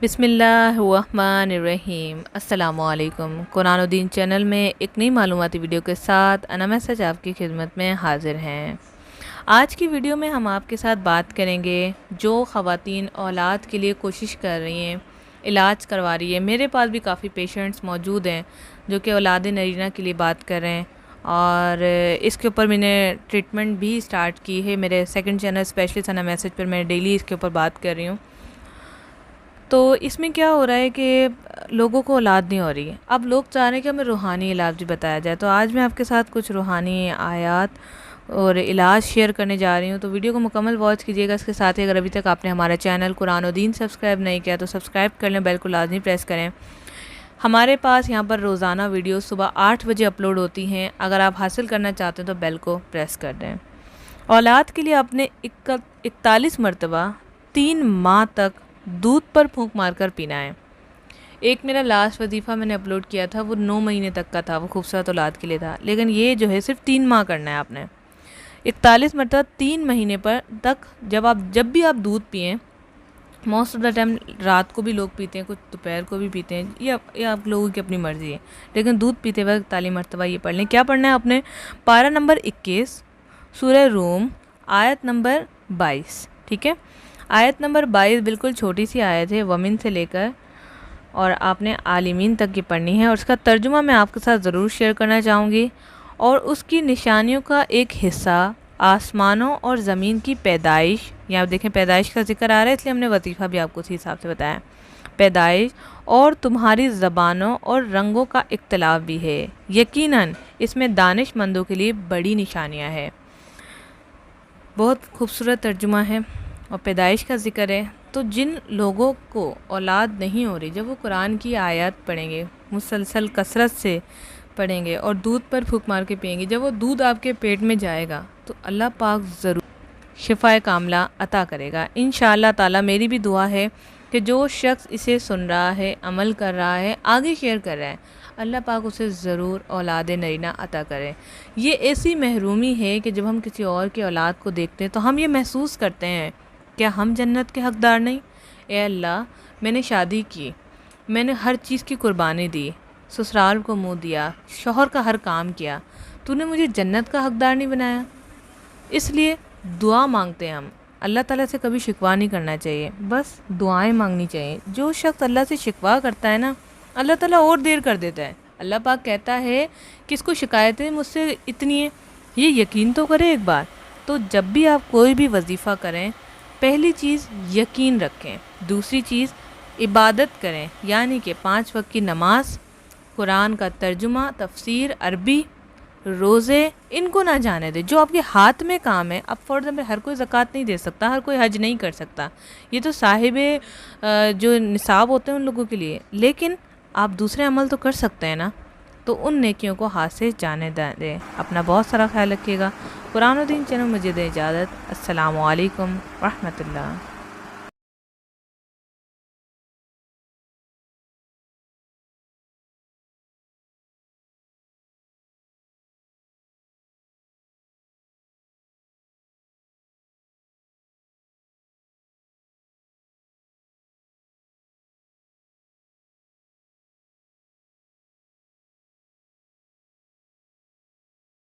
بسم اللہ الرحمن الرحیم۔ السلام علیکم۔ قرآن و دین چینل میں ایک نئی معلوماتی ویڈیو کے ساتھ انا میسج آپ کی خدمت میں حاضر ہیں۔ آج کی ویڈیو میں ہم آپ کے ساتھ بات کریں گے جو خواتین اولاد کے لیے کوشش کر رہی ہیں، علاج کروا رہی ہے۔ میرے پاس بھی کافی پیشنٹس موجود ہیں جو کہ اولاد نرینہ کے لیے بات کر رہے ہیں، اور اس کے اوپر میں نے ٹریٹمنٹ بھی سٹارٹ کی ہے۔ میرے سیکنڈ چینل اسپیشلسٹ انا میسج پر میں ڈیلی اس کے اوپر بات کر رہی ہوں۔ تو اس میں کیا ہو رہا ہے کہ لوگوں کو اولاد نہیں ہو رہی ہے۔ اب لوگ چاہ رہے ہیں کہ ہمیں روحانی علاج بھی بتایا جائے، تو آج میں آپ کے ساتھ کچھ روحانی آیات اور علاج شیئر کرنے جا رہی ہوں، تو ویڈیو کو مکمل واچ کیجیے گا۔ اس کے ساتھ ہی اگر ابھی تک آپ نے ہمارا چینل قرآن و دین سبسکرائب نہیں کیا تو سبسکرائب کر لیں، بیل کو لازمی پریس کریں۔ ہمارے پاس یہاں پر روزانہ ویڈیو صبح 8 بجے اپلوڈ ہوتی ہیں، اگر آپ حاصل کرنا چاہتے ہیں تو بیل کو پریس کر دیں۔ اولاد کے لیے آپ نے 41 مرتبہ 3 ماہ تک دودھ پر پھونک مار کر پینا ہے۔ ایک میرا لاسٹ وظیفہ میں نے اپلوڈ کیا تھا، وہ 9 مہینے تک کا تھا، وہ خوبصورت اولاد کے لیے تھا، لیکن یہ جو ہے صرف 3 ماہ کرنا ہے آپ نے۔ 41 مرتبہ 3 مہینے پر تک جب بھی آپ دودھ پئیں، موسٹ آف دا ٹائم رات کو بھی لوگ پیتے ہیں، کچھ دوپہر کو بھی پیتے ہیں، یہ آپ لوگوں کی اپنی مرضی ہے، لیکن دودھ پیتے وقت 41 مرتبہ یہ پڑھ لیں۔ کیا پڑھنا ہے آپ نے؟ پارہ نمبر 21 سورہ روم آیت نمبر 22، ٹھیک ہے؟ آیت نمبر 22 بالکل چھوٹی سی آیت ہے، ومن سے لے کر اور آپ نے عالمین تک کی پڑھنی ہے، اور اس کا ترجمہ میں آپ کے ساتھ ضرور شیئر کرنا چاہوں گی۔ اور اس کی نشانیوں کا ایک حصہ آسمانوں اور زمین کی پیدائش، یہاں دیکھیں پیدائش کا ذکر آ رہا ہے، اس لیے ہم نے وظیفہ بھی آپ کو اسی حساب سے بتایا، پیدائش اور تمہاری زبانوں اور رنگوں کا اختلاف بھی ہے، یقیناً اس میں دانش مندوں کے لیے بڑی نشانیاں ہیں۔ بہت خوبصورت ترجمہ ہے، اور پیدائش کا ذکر ہے، تو جن لوگوں کو اولاد نہیں ہو رہی، جب وہ قرآن کی آیات پڑھیں گے، مسلسل کثرت سے پڑھیں گے اور دودھ پر پھونک مار کے پئیں گے، جب وہ دودھ آپ کے پیٹ میں جائے گا تو اللہ پاک ضرور شفائے کاملہ عطا کرے گا انشاءاللہ تعالی۔ میری بھی دعا ہے کہ جو شخص اسے سن رہا ہے، عمل کر رہا ہے، آگے شیئر کر رہا ہے، اللہ پاک اسے ضرور اولاد نرینہ عطا کرے۔ یہ ایسی محرومی ہے کہ جب ہم کسی اور کی اولاد کو دیکھتے ہیں تو ہم یہ محسوس کرتے ہیں کیا ہم جنت کے حقدار نہیں؟ اے اللہ، میں نے شادی کی، میں نے ہر چیز کی قربانی دی، سسرال کو منہ دیا، شوہر کا ہر کام کیا، تو نے مجھے جنت کا حقدار نہیں بنایا؟ اس لیے دعا مانگتے ہیں ہم، اللہ تعالیٰ سے کبھی شکوہ نہیں کرنا چاہیے، بس دعائیں مانگنی چاہیے۔ جو شخص اللہ سے شکوہ کرتا ہے نا، اللہ تعالیٰ اور دیر کر دیتا ہے۔ اللہ پاک کہتا ہے کہ اس کو شکایتیں مجھ سے اتنی ہیں، یہ یقین تو کرے ایک بار۔ تو جب بھی آپ کوئی بھی وظیفہ کریں، پہلی چیز یقین رکھیں، دوسری چیز عبادت کریں، یعنی کہ 5 وقت کی نماز، قرآن کا ترجمہ، تفسیر، عربی، روزے، ان کو نہ جانے دیں۔ جو آپ کے ہاتھ میں کام ہے، اب فار ایگزامپل ہر کوئی زکوٰۃ نہیں دے سکتا، ہر کوئی حج نہیں کر سکتا، یہ تو صاحب جو نصاب ہوتے ہیں ان لوگوں کے لیے، لیکن آپ دوسرے عمل تو کر سکتے ہیں نا، تو ان نیکیوں کو ہاتھ سے جانے دیں۔ اپنا بہت سارا خیال رکھیے گا۔ قرآن و دین چینل مجھے دیں اجازت۔ السلام علیکم ورحمۃ اللہ۔